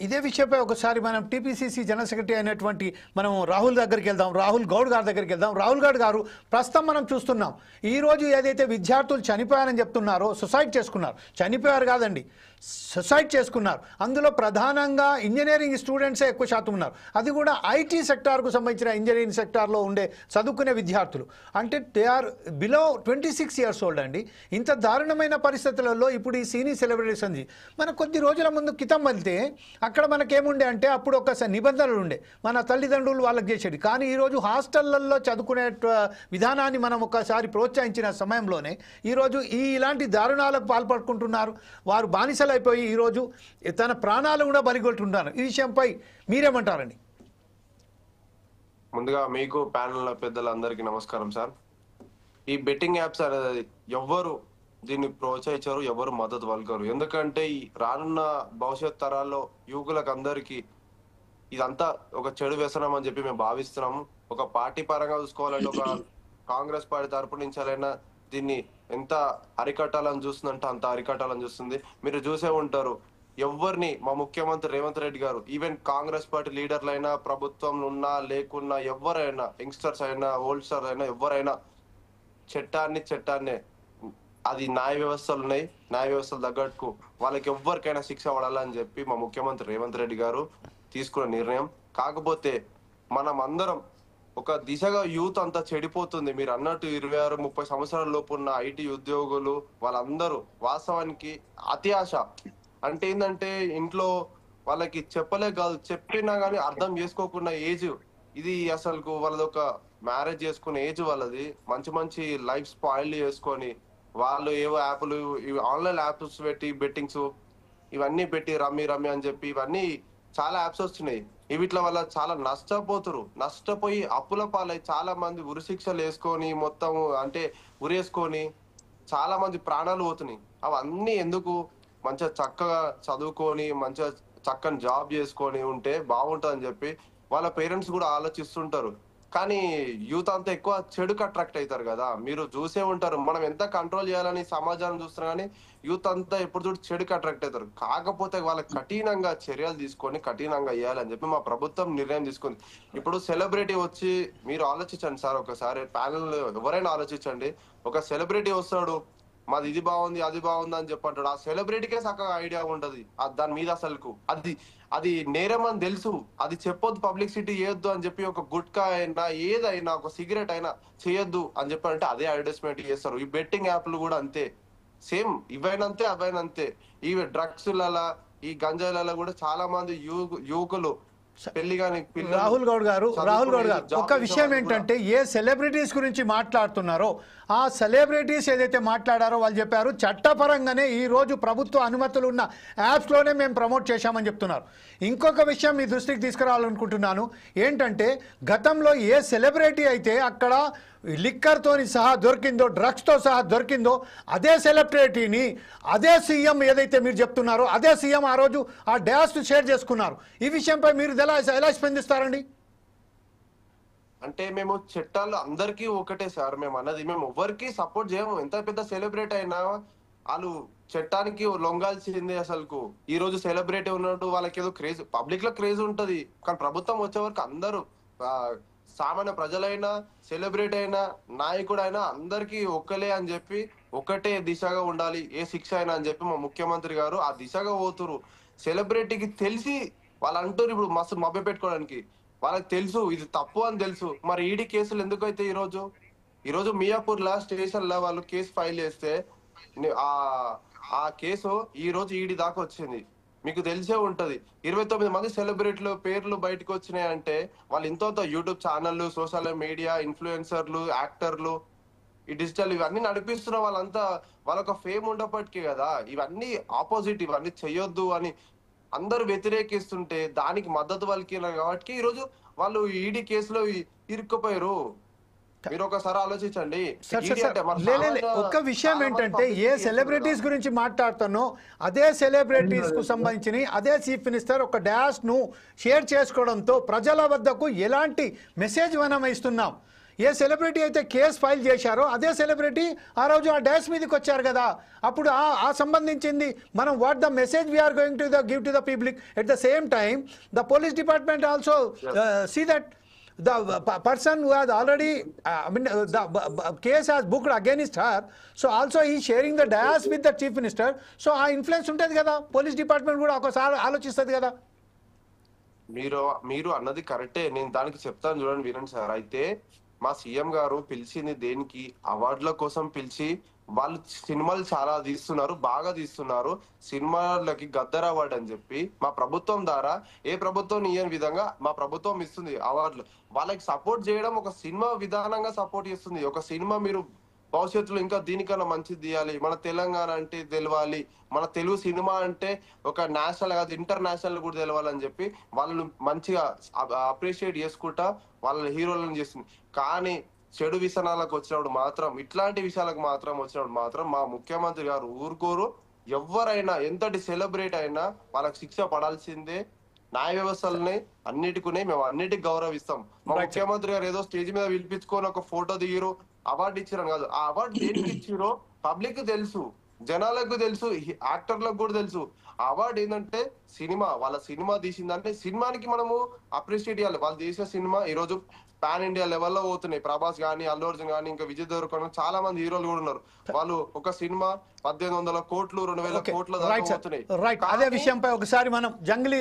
ఇదే విషయంపై ఒకసారి మనం టీపీసీసీ జనరల్ సెక్రటరీ అయినటువంటి మనం రాహుల్ దగ్గరికి వెళ్దాం. రాహుల్ గౌడ్ గారి దగ్గరికి వెళ్దాం. రాహుల్ గౌడ్ గారు, ప్రస్తుతం మనం చూస్తున్నాం ఈరోజు ఏదైతే విద్యార్థులు చనిపోయారని చెప్తున్నారో, సుసైడ్ చేసుకున్నారు, చనిపోయారు కాదండి, సుసైడ్ చేసుకున్నారు. అందులో ప్రధానంగా ఇంజనీరింగ్ స్టూడెంట్సే ఎక్కువ శాతం ఉన్నారు. అది కూడా ఐటీ సెక్టార్కు సంబంధించిన ఇంజనీరింగ్ సెక్టార్లో ఉండే చదువుకునే విద్యార్థులు. అంటే they are below 26 years old అండి. ఇంత దారుణమైన పరిస్థితులలో ఇప్పుడు ఈ సీనీ సెలబ్రిటీస్ ఉంది. మన కొద్ది రోజుల ముందు క్రితం వెళ్తే అక్కడ మనకేముండే అంటే అప్పుడు ఒక నిబంధనలు ఉండే, మన తల్లిదండ్రులు వాళ్ళకి చేసేది. కానీ ఈరోజు హాస్టళ్లలో చదువుకునే విధానాన్ని మనం ఒకసారి ప్రోత్సహించిన సమయంలోనే ఈరోజు ఇలాంటి దారుణాలకు పాల్పడుకుంటున్నారు. వారు బానిసలైపోయి ఈరోజు తన ప్రాణాలు కూడా బలిగొట్టుకుంటున్నారు. ఈ విషయంపై మీరేమంటారండి? ముందుగా మీకు ప్యానెల్ పెద్దలందరికీ నమస్కారం సార్. ఈ బెట్టింగ్ యాప్స్ అనేది ఎవ్వరు దీన్ని ప్రోత్సహించారు, ఎవరు మద్దతు పలకరు. ఎందుకంటే ఈ రానున్న భవిష్యత్ తరాల్లో యువకులకు అందరికీ ఇదంతా ఒక చెడు వ్యసనం అని చెప్పి మేము భావిస్తున్నాము. ఒక పార్టీ పరంగా చూసుకోవాలంటే ఒక కాంగ్రెస్ పార్టీ తరపు నుంచి అయినా దీన్ని ఎంత అరికట్టాలని చూస్తుందంటే అంత అరికట్టాలని చూస్తుంది. మీరు చూసే ఉంటారు, ఎవరిని మా ముఖ్యమంత్రి రేవంత్ రెడ్డి గారు, ఈవెన్ కాంగ్రెస్ పార్టీ లీడర్లైనా, ప్రభుత్వం ఉన్నా లేకున్నా, ఎవరైనా, యంగ్స్టర్స్ అయినా, ఓల్డ్ స్టార్స్ అయినా, ఎవరైనా చట్టాన్నే అది న్యాయ వ్యవస్థలు ఉన్నాయి, న్యాయ వ్యవస్థలు తగ్గట్టుకు వాళ్ళకి ఎవరికైనా శిక్ష పడాలని చెప్పి మా ముఖ్యమంత్రి రేవంత్ రెడ్డి గారు తీసుకున్న నిర్ణయం. కాకపోతే మనం అందరం ఒక దిశగా యూత్ అంతా చెడిపోతుంది. మీరు అన్నట్టు 26-30 సంవత్సరాల లోపు ఉన్న ఐటీ ఉద్యోగులు వాళ్ళందరూ వాస్తవానికి అతి ఆశ అంటే ఏంటంటే ఇంట్లో వాళ్ళకి చెప్పలే కాదు, చెప్పినా కానీ అర్థం చేసుకోకున్న ఏజ్ ఇది. అసలు వాళ్ళది ఒక మ్యారేజ్ చేసుకునే ఏజ్ వాళ్ళది. మంచి మంచి లైఫ్ స్పాయిల్ చేసుకొని వాళ్ళు ఏవో యాప్లు, ఆన్లైన్ యాప్స్ పెట్టి బెట్టింగ్స్ ఇవన్నీ పెట్టి రమ్మి అని చెప్పి ఇవన్నీ చాలా యాప్స్ వస్తున్నాయి. వీటిల వల్ల చాలా నష్టపోయి అప్పుల పాలై చాలా మంది ఉరిశిక్షలు వేసుకొని మొత్తం అంటే ఉరేసుకొని చాలా మంది ప్రాణాలు పోతున్నాయి. అవన్నీ ఎందుకు? మంచిగా చక్కగా చదువుకొని మంచిగా చక్కని జాబ్ చేసుకొని ఉంటే బాగుంటుందని చెప్పి వాళ్ళ పేరెంట్స్ కూడా ఆలోచిస్తుంటారు. కానీ యూత్ అంతా ఎక్కువ చెడుకు అట్రాక్ట్ అవుతారు కదా. మీరు చూసే ఉంటారు, మనం ఎంత కంట్రోల్ చేయాలని సమాజాన్ని చూస్తున్నా కానీ యూత్ అంతా ఎప్పుడు చూడు చెడుకు అట్రాక్ట్ అవుతారు. కాకపోతే వాళ్ళకి కఠినంగా చర్యలు తీసుకొని కఠినంగా వేయాలని చెప్పి మా ప్రభుత్వం నిర్ణయం తీసుకుంది. ఇప్పుడు సెలబ్రిటీ వచ్చి, మీరు ఆలోచించండి సార్, ఒకసారి ప్యానెల్ ఎవరైనా ఆలోచించండి. ఒక సెలబ్రిటీ వస్తాడు, మాది ఇది బాగుంది అది బాగుంది అని చెప్పంటాడు. ఆ సెలబ్రిటీకే చక్కగా ఐడియా ఉంటది దాని మీద. అసలుకు అది నేరం అని తెలుసు, అది చెప్పొద్దు, పబ్లిసిటీ చేయొద్దు అని చెప్పి ఒక గుట్కా అయినా ఏదైనా ఒక సిగరెట్ అయినా చేయొద్దు అని చెప్పారంటే అదే అడ్వర్టైజ్మెంట్ చేస్తారు. ఈ బెట్టింగ్ యాప్లు కూడా అంతే, సేమ్ ఇవైనంతే అవైనంతే. ఈ డ్రగ్స్లలో, ఈ గంజాయిలలో కూడా చాలా మంది యువకులు రాహుల్ గౌడ్ గారు ఒక విషయం ఏంటంటే, ఏ సెలబ్రిటీస్ గురించి మాట్లాడుతున్నారో ఆ సెలబ్రిటీస్ ఏదైతే మాట్లాడారో వాళ్ళు చెప్పారు చట్టపరంగానే ఈ రోజు ప్రభుత్వ అనుమతులు ఉన్న యాప్స్లోనే మేము ప్రమోట్ చేశామని చెప్తున్నారు. ఇంకొక విషయం మీ దృష్టికి తీసుకురావాలనుకుంటున్నాను. ఏంటంటే, గతంలో ఏ సెలబ్రిటీ అయితే అక్కడ లిక్కర్తో సహా దొరికిందో, డ్రగ్స్తో సహా దొరికిందో, అదే సెలబ్రిటీని అదే సీఎం ఏదైతే మీరు చెప్తున్నారో అదే సీఎం ఆ రోజు ఆ డ్యాస్ షేర్ చేసుకున్నారు. ఈ విషయంపై మీరు ఎలా స్పందిస్తారండి? అంటే మేము చట్టాలు అందరికీ ఒకటే సార్. మేము అన్నది మేము ఎవరికి సపోర్ట్ చేయము. ఎంత పెద్ద సెలబ్రిటీ అయినా వాళ్ళు చట్టానికి లొంగాల్సిందే. అసలుకు ఈ రోజు సెలబ్రిటీ ఉన్నట్టు వాళ్ళకి ఏదో క్రేజ్, పబ్లిక్ లో క్రేజ్ ఉంటది. కానీ ప్రభుత్వం వచ్చే వరకు అందరూ సామాన్య ప్రజలైనా, సెలబ్రిటీ అయినా, నాయకుడైనా అందరికీ ఒక్కలే అని చెప్పి ఒకటే దిశగా ఉండాలి, ఏ శిక్ష అయినా అని చెప్పి మా ముఖ్యమంత్రి గారు ఆ దిశగా పోతురు. సెలబ్రిటీకి తెలిసి వాళ్ళు అంటారు ఇప్పుడు మస్తు మభ్య పెట్టుకోవడానికి, వాళ్ళకి తెలుసు ఇది తప్పు అని తెలుసు. మరి ఈడీ కేసులు ఎందుకైతే ఈరోజు మియాపూర్ లా స్టేషన్ లో వాళ్ళు కేసు ఫైల్ చేస్తే ఆ కేసు ఈ రోజు ఈడీ దాకా వచ్చింది. మీకు తెలిసే ఉంటది, 29 మంది సెలబ్రిటీలు పేర్లు బయటకు వచ్చినాయి అంటే వాళ్ళు ఇంతో యూట్యూబ్ ఛానళ్ళు, సోషల్ మీడియా ఇన్ఫ్లుయెన్సర్లు, యాక్టర్లు, ఈ డిజిటల్ ఇవన్నీ నడిపిస్తున్న వాళ్ళంతా వాళ్ళొక ఫేమ్ ఉండప్పటికీ కదా ఇవన్నీ ఆపోజిట్, ఇవన్నీ చెయ్యొద్దు అని అందరూ వ్యతిరేకిస్తుంటే దానికి మద్దతు పలికినారు కాబట్టి ఈరోజు వాళ్ళు ఈడీ కేసులో ఇరుక్కుపోయారు. మీరు ఒకసారి ఆలోచించండి. ఒక్క విషయం ఏంటంటే, ఏ సెలబ్రిటీస్ గురించి మాట్లాడుతానో అదే సెలబ్రిటీస్ కు సంబంధించి అదే చీఫ్ మినిస్టర్ ఒక డాష్ ను షేర్ చేసుకోవడంతో ప్రజల వద్దకు ఎలాంటి మెసేజ్ మనం ఇస్తున్నాం? ఏ సెలబ్రిటీ అయితే కేసు ఫైల్ చేశారో అదే సెలబ్రిటీ ఆ రోజు ఆ డాష్ మీదకి వచ్చారు కదా. అప్పుడు ఆ సంబంధించింది మనం what the message we are going to give to the public. At the same time the police department also see that the person who has already the case has booked against her, so also he is sharing the dais with the chief minister. So ఆ influence ఉంటుంది కదా, police department కూడా ఒకసారి ఆలోచిస్తుంది కదా. మీరు అన్నది కరెక్టే, నేను దానికి చెప్తాను చూడండి, వినండి సార్. అయితే మా సీఎం గారు పిలిచింది దేనికి? అవార్డుల కోసం పిలిచి, వాళ్ళు సినిమాలు చాలా తీస్తున్నారు, బాగా తీస్తున్నారు, సినిమాలకి గద్దర్ అవార్డు అని చెప్పి మా ప్రభుత్వం ద్వారా, ఏ ప్రభుత్వం ఇయ్యని విధంగా మా ప్రభుత్వం ఇస్తుంది అవార్డులు. వాళ్ళకి సపోర్ట్ చేయడం ఒక సినిమా విధానంగా సపోర్ట్ చేస్తుంది. ఒక సినిమా మీరు భవిష్యత్తులో ఇంకా దీనికన్నా మంచిది తీయాలి, మన తెలంగాణ అంటే తెలవాలి, మన తెలుగు సినిమా అంటే ఒక నేషనల్ కాదు ఇంటర్నేషనల్ కూడా తెలవాలని చెప్పి వాళ్ళని మంచిగా అప్రిషియేట్ చేసుకుంటా వాళ్ళ హీరోలను చేస్తుంది. కానీ చెడు వ్యసనాలకు వచ్చినప్పుడు మాత్రం, ఇట్లాంటి విషయాలకు మాత్రం వచ్చినప్పుడు మాత్రం మా ముఖ్యమంత్రి గారు ఊరుకోరు. ఎవరైనా ఎంతటి సెలబ్రేట్ అయినా వాళ్ళకి శిక్ష పడాల్సిందే. న్యాయ వ్యవస్థలని అన్నిటికునే మేము అన్నిటికి గౌరవిస్తాం. మా ముఖ్యమంత్రి గారు ఏదో స్టేజ్ మీద పిలిపించుకొని ఒక ఫోటో దిగిరు, అవార్డు ఇచ్చారని కాదు. ఆ అవార్డు దేనికి ఇచ్చిరో పబ్లిక్ తెలుసు, జనాలకు తెలుసు, యాక్టర్లకు కూడా తెలుసు. ఆ అవార్డు ఏంటంటే సినిమా, వాళ్ళ సినిమా తీసిందంటే సినిమానికి మనము అప్రిషియేట్ చేయాలి. వాళ్ళు చేసే సినిమా ఈ రోజు పాన్ ఇండియా లెవెల్లో పోతున్నాయి. ప్రభాస్ గానీ, అల్లు అర్జున్ గానీ, ఇంకా విజయ్ దేవరకొండ, చాలా మంది హీరోలు కూడా ఉన్నారు. వాళ్ళు ఒక సినిమా 1800 కోట్లు 2000 కోట్ల దాకా పోతున్నాయి. రైట్, అదే విషయంపై ఒకసారి మనం జంగిలీ